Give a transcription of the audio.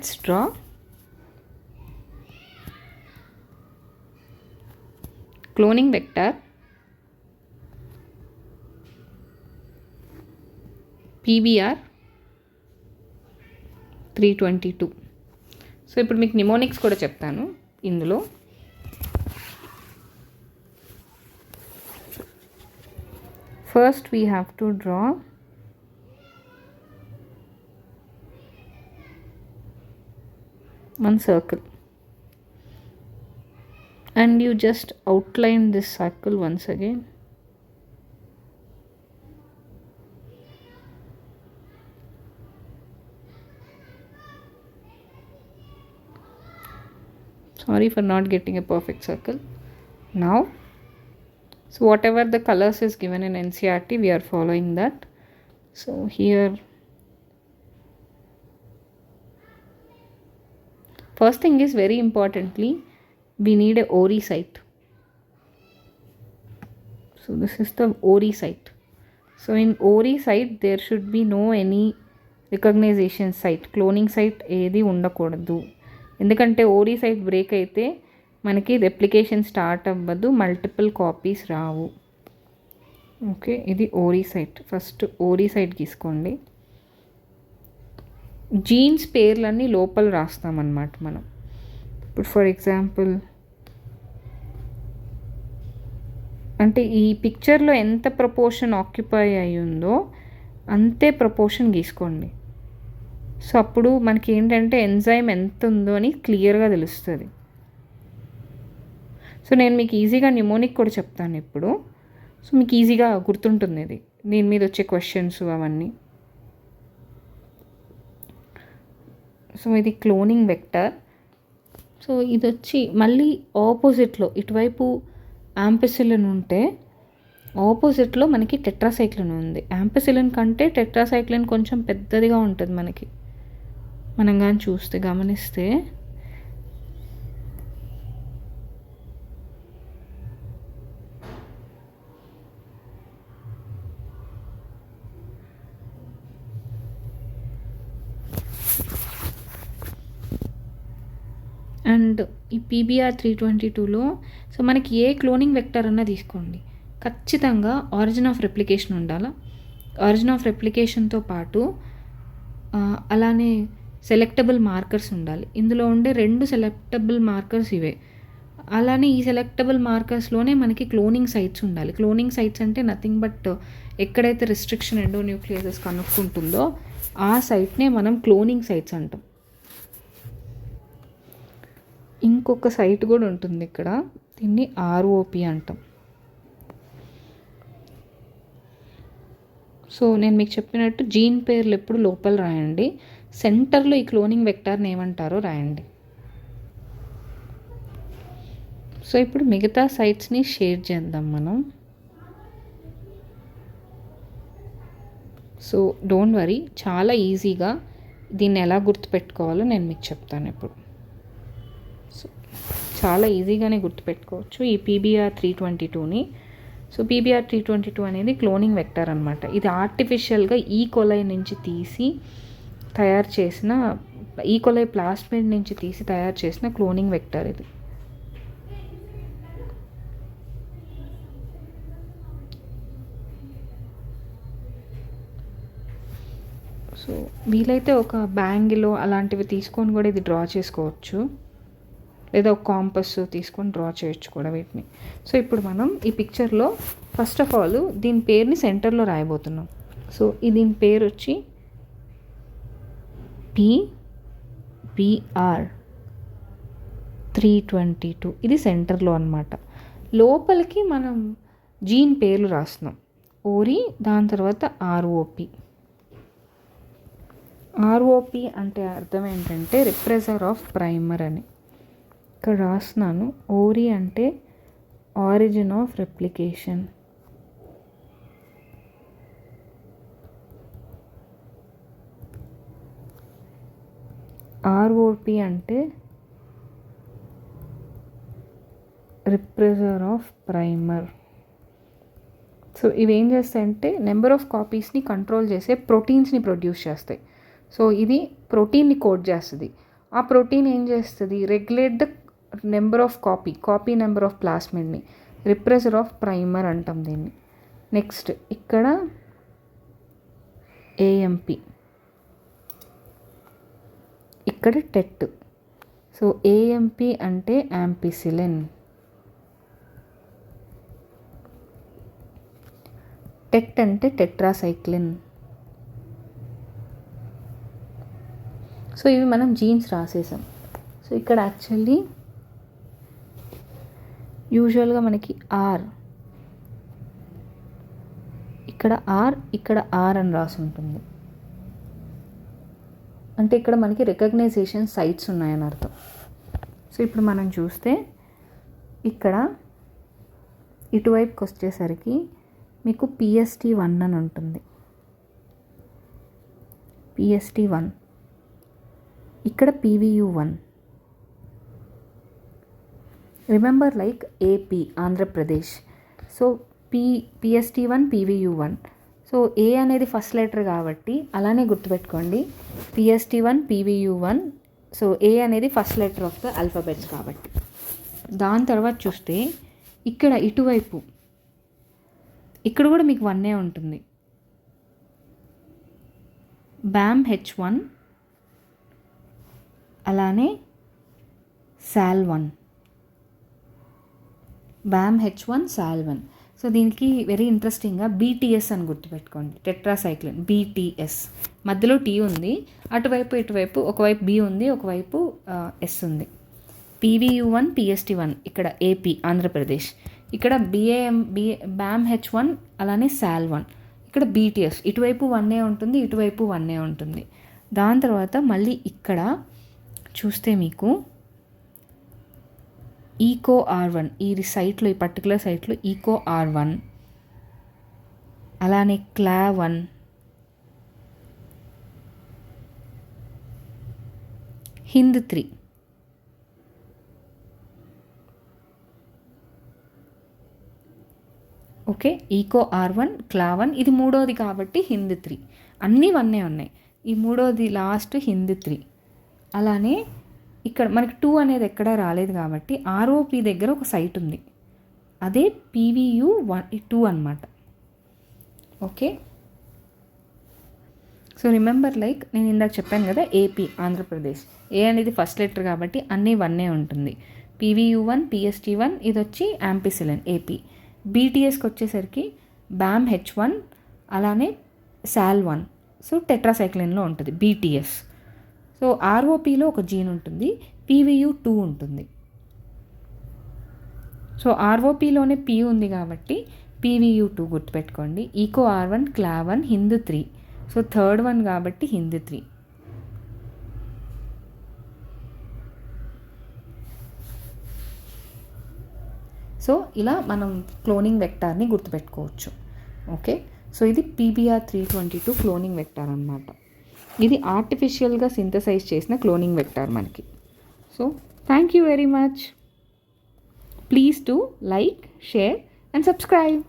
let's draw cloning vector PBR 322. So ఇప్పుడు మీకు mnemonics కూడా చెప్తాను ఇందులో. First we have to draw one circle and you just outline this circle once again. Sorry for not getting a perfect circle. Now, so whatever the colors is given in NCERT, we are following that. So here, first thing is, very importantly, we need a ORI site. So this is the ORI site. So in ORI site, there should be no any recognition site, cloning site ఏది ఉండకూడదు. ఎందుకంటే ఓరీ site break అయితే మనకి replication start అవ్వదు, multiple copies రావు. Okay, ఇది ఓరీ site. First ఓరీ site తీసుకోండి. Jeans పేర్లన్నీ లోపల రాస్తామన్నమాట మనం. ఇప్పుడు ఫర్ ఎగ్జాంపుల్ అంటే ఈ పిక్చర్లో ఎంత ప్రపోర్షన్ ఆక్యుపై అయి ఉందో అంతే ప్రపోర్షన్ గీసుకోండి. సో అప్పుడు మనకి ఏంటంటే ఎంజైమ్ ఎంత ఉందో అని క్లియర్గా తెలుస్తుంది. సో నేను మీకు ఈజీగా న్యూమోనిక్ కూడా చెప్తాను ఇప్పుడు. సో మీకు ఈజీగా గుర్తుంటుంది ఇది, దీని మీద వచ్చే క్వశ్చన్స్ అవన్నీ. సో ఇది క్లోనింగ్ వెక్టర్. సో ఇది వచ్చి మళ్ళీ ఆపోజిట్లో ఇటువైపు యాంపిసిలిన్ ఉంటే ఆపోజిట్లో మనకి టెట్రాసైక్లిన్ ఉంది. యాంపిసిలిన్ కంటే టెట్రాసైక్లిన్ కొంచెం పెద్దదిగా ఉంటుంది మనకి, మనం కానీ చూస్తే గమనిస్తే. అండ్ ఈ PBR 322లో సో మనకి ఏ క్లోనింగ్ వెక్టర్ అన్నా తీసుకోండి, ఖచ్చితంగా ఆరిజిన్ ఆఫ్ రెప్లికేషన్ ఉండాలా. ఆరిజిన్ ఆఫ్ రెప్లికేషన్తో పాటు అలానే సెలెక్టబుల్ మార్కర్స్ ఉండాలి. ఇందులో ఉండే 2 సెలెక్టబుల్ మార్కర్స్ ఇవే. అలానే ఈ సెలెక్టబుల్ మార్కర్స్లోనే మనకి క్లోనింగ్ సైట్స్ ఉండాలి. క్లోనింగ్ సైట్స్ అంటే నథింగ్ బట్ ఎక్కడైతే రిస్ట్రిక్షన్ ఎండోన్యూక్లియసెస్ కనుక్కుంటుందో ఆ సైట్నే మనం క్లోనింగ్ సైట్స్ అంటాం. ఇంకొక సైట్ కూడా ఉంటుంది ఇక్కడ, దీన్ని ROP అంటాం. సో నేను మీకు చెప్పినట్టు జీన్ పేర్లు ఎప్పుడు లోపల రాయండి, సెంటర్లో ఈ క్లోనింగ్ వెక్టార్ని ఏమంటారో రాయండి. సో ఇప్పుడు మిగతా సైట్స్ని షేర్ చేద్దాం మనం. సో డోంట్ వరీ, చాలా ఈజీగా దీన్ని ఎలా గుర్తుపెట్టుకోవాలో నేను మీకు చెప్తాను ఇప్పుడు. సో చాలా ఈజీగానే గుర్తుపెట్టుకోవచ్చు ఈ PBR 322ని. సో PBR 322 అనేది క్లోనింగ్ వెక్టర్ అనమాట. ఇది ఆర్టిఫిషియల్గా ఈకోలై నుంచి తీసి తయారు చేసిన, ఈకోలై ప్లాస్మిడ్ నుంచి తీసి తయారు చేసిన క్లోనింగ్ వెక్టర్ ఇది. సో వీలైతే ఒక బ్యాంగిలో అలాంటివి తీసుకొని కూడా ఇది డ్రా చేసుకోవచ్చు, లేదా ఒక కాంపస్ తీసుకొని డ్రా చేయొచ్చు కూడా వీటిని. సో ఇప్పుడు మనం ఈ పిక్చర్లో ఫస్ట్ ఆఫ్ ఆల్ దీని పేరుని సెంటర్లో రాయబోతున్నాం. సో దీని పేరు వచ్చి PBR 322, ఇది సెంటర్లో అనమాట. లోపలికి మనం జీన్ పేర్లు రాస్తున్నాం, ఓరి, దాని తర్వాత ROP అంటే అర్థం ఏంటంటే రిప్రెసర్ ఆఫ్ ప్రైమర్ అని ఇక్కడ రాస్తున్నాను. ఓరి అంటే ఆరిజిన్ ఆఫ్ రెప్లికేషన్, ROP అంటే రిప్రెసర్ ఆఫ్ ప్రైమర్. సో ఇవి ఏం చేస్తాయంటే నెంబర్ ఆఫ్ కాపీస్ని కంట్రోల్ చేసే ప్రోటీన్స్ని ప్రొడ్యూస్ చేస్తాయి. సో ఇది ప్రోటీన్ని కోడ్ చేస్తుంది. ఆ ప్రోటీన్ ఏం చేస్తుంది, regulate the number of copy number of ప్లాస్మిడ్ని, రిప్రెసర్ ఆఫ్ ప్రైమర్ అంటాం దీన్ని. నెక్స్ట్ ఇక్కడ ఏఎంపి, ఇక్కడ టెట్. సో ఏఎంపి అంటే యాంపిసిలిన్, టెట్ అంటే టెట్రాసైక్లిన్. సో ఇవి మనం జీన్స్ రాసేసాం. సో ఇక్కడ యాక్చువల్లీ యూజువల్గా మనకి ఆర్, ఇక్కడ ఆర్, ఇక్కడ ఆర్ అని రాసి ఉంటుంది. అంటే ఇక్కడ మనకి రికగ్నైజేషన్ సైట్స్ ఉన్నాయని అర్థం. సో ఇప్పుడు మనం చూస్తే ఇక్కడ ఇటువైపుకి వచ్చేసరికి మీకు PST1 అని ఉంటుంది. PST1, ఇక్కడ PVU1. Remember like AP Andhra Pradesh. So PST1 PVU1. So ఏ అనేది ఫస్ట్ లెటర్ కాబట్టి అలానే గుర్తుపెట్టుకోండి, PST1 PVU1. సో ఏ అనేది first letter of the alphabets కాబట్టి. దాని తర్వాత చూస్తే ఇక్కడ ఇటువైపు ఇక్కడ కూడా మీకు 1 ఉంటుంది. BAMH1 అలానే SAL1, BAMH1 SAL1. సో దీనికి వెరీ ఇంట్రెస్టింగ్గా BTS అని గుర్తుపెట్టుకోండి, టెట్రాసైక్లిన్. BTS మధ్యలో T ఉంది, అటువైపు ఇటువైపు ఒకవైపు B ఉంది, ఒకవైపు S ఉంది. PVU1 PST1 ఇక్కడ AP ఆంధ్రప్రదేశ్, ఇక్కడ BAMH1 అలానే SAL1, ఇక్కడ BTS. ఇటువైపు 1 ఉంటుంది, ఇటువైపు 1 ఉంటుంది. దాని తర్వాత మళ్ళీ ఇక్కడ చూస్తే మీకు ఈకో R1, ఈ సైట్లో, ఈ పర్టికులర్ సైట్లో ఈకో R1, అలానే CLAV1, HIND3. Okay, eco R1, CLAV1, ఇది మూడోది కాబట్టి HIND3. అన్నీ 1 ఉన్నాయి. ఈ మూడోది లాస్ట్ HIND3. అలానే ఇక్కడ మనకి 2 అనేది ఎక్కడా రాలేదు కాబట్టి ROP దగ్గర ఒక సైట్ ఉంది, అదే PVU2 అన్నమాట. ఓకే, సో రిమెంబర్ లైక్ నేను ఇందాక చెప్పాను కదా, AP ఆంధ్రప్రదేశ్. ఏ అనేది ఫస్ట్ లెటర్ కాబట్టి అన్నీ 1 ఉంటుంది. PVU1 PST1 ఇది వచ్చి యాంపిసిలిన్ AP. BTSకి వచ్చేసరికి BAMH1 అలానే SAL1. సో టెట్రాసైక్లిన్లో ఉంటుంది BTS. సో ROPలో ఒక జీన్ ఉంటుంది, PVU2 ఉంటుంది. సో ROPలోనే P ఉంది కాబట్టి PVU2 గుర్తుపెట్టుకోండి. Eco R1, CLAV1, HIND3. So third one కాబట్టి HIND3. సో ఇలా మనం క్లోనింగ్ వెక్టార్ని గుర్తుపెట్టుకోవచ్చు. ఓకే, సో ఇది PBR322 క్లోనింగ్ వెక్టార్ అన్నమాట. ఇది ఆర్టిఫిషియల్గా సింథసైజ్ చేసిన క్లోనింగ్ వెక్టార్ మనకి. So thank you very much. Please to like, share and subscribe.